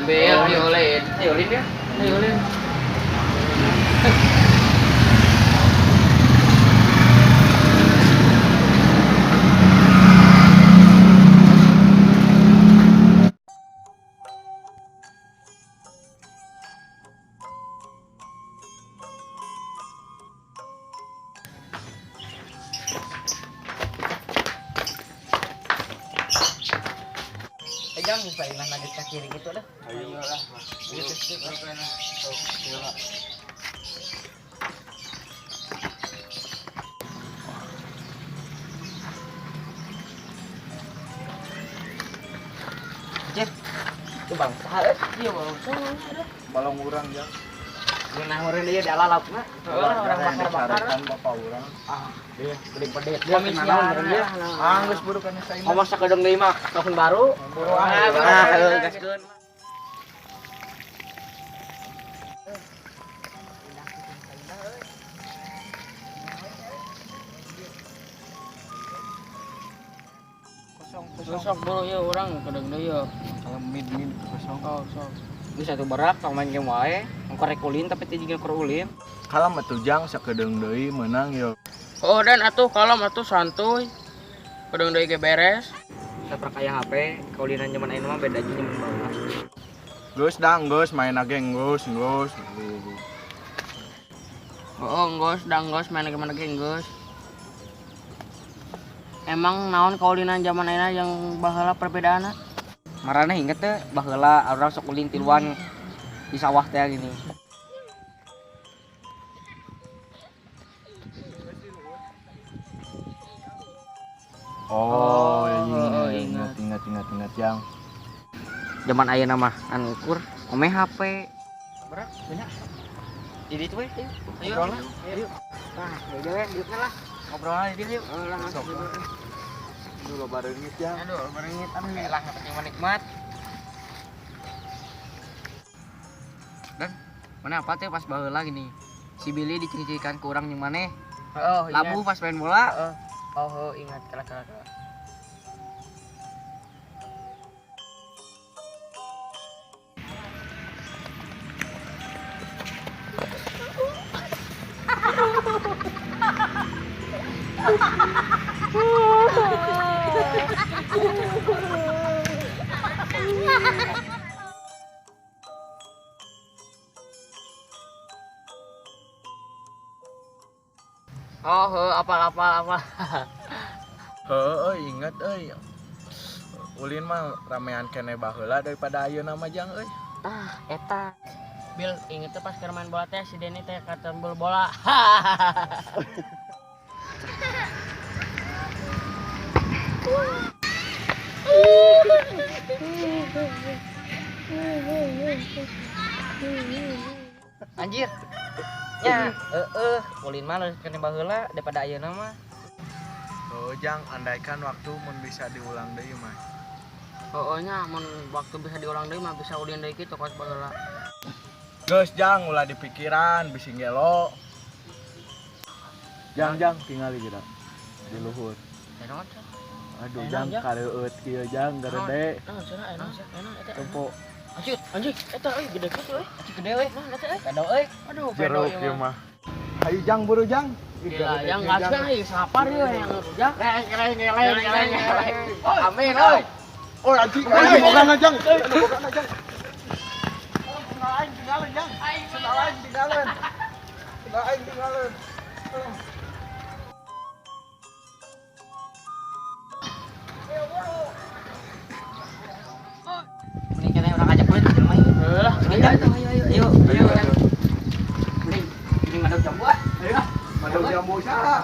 Violin ya. Violin. Jangan misalnya lanjut ke kiri gitu dah. Ayolah. Cek. Itu bang, sahat. Iya bang, sahat. Balong urang jang. Nah orang dia di alalapna. Orang bakar-bakaran bapak urang. Dia beli pedet. Dia kenal dia. Geus buru kana sae. Ngomong sakedeng deui mah tahun baru. Gaskeun. Kosong bro ya orang kadang deui ya. Kalau min kosong. Bisa tuh berak tong main game wae. Ngkorek ulin tapi teu jigna keur ulin. Kalau mah tujang sakedeung deui menang yo. Oh dan atuh kalem atuh santuy. Kadang deui ge beres. Saya perkaya HP, kaulinan zaman ayeuna mah beda aja zaman baheula. Geus main age geus. Geus main gimana ge geus. Emang naon kaulinan zaman ayeuna yang baheula perbedaanna? Marana inget teh baheula urang sok ulin tiluan di sawah teh gini. Ingat yang Zaman ayeuna mah anu ukur ome HP. Berak banyak. Jadi itu we. Ayo. Nah, yuk lah. Ngobrol aja yuk. Langsung. dulu barengit ya. Aduh, barengit tapi lah penting menikmat. Dan mana apa teh pas baheula gini. Si Billy diciri-cirikan ke urang yang maneh. Oh, labu pas main bola. Oh, ingat kala. Apa. Inget euy. Ulin mah ramean keneh baheula daripada ayeuna mah jang euy. Eta. Bil, inget tuh pas keur main bola teh si Denny teh katembul bola. Anjir. Ya, ulin mah keneh baheula daripada ayeuna mah. Jang andaikan waktu mun bisa diulang deui mah. Nya mun waktu bisa diulang deui mah bisa ulin deui kitu pas baheula. Geus jang ulah dipikiran bisi gelo. Jang tingali kita di luhur. Aduh jang kareueut kieu jang garede. Enak eta. Tempo. Anjir, eta euy gede kitu euy. Gede euy. Nah, eta euy. Pedo euy. Aduh, pedo ieu mah. Hayu jang buru jang. Gila, yang gaskeun euy sapar ieu yang rujak. Ngeleng. Amin euy. Oh anjing, bogana jang. Tinggalan. Mending kita orang ajak main ke main. Lah, ayo. Mending madog jambu. Ayo. Madog jambu saha?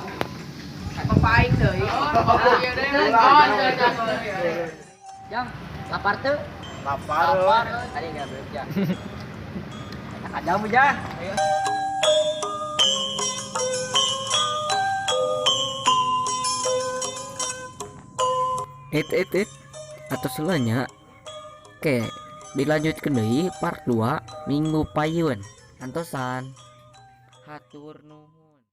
Papaing deui. Iya deh. Jang, lapar teu? Lapar. Tadi enggak bekerja. Enak aja mu jah. Ayo. Atau selanya oke dilanjutkan deui part 2 minggu payun antosan hatur nuhun.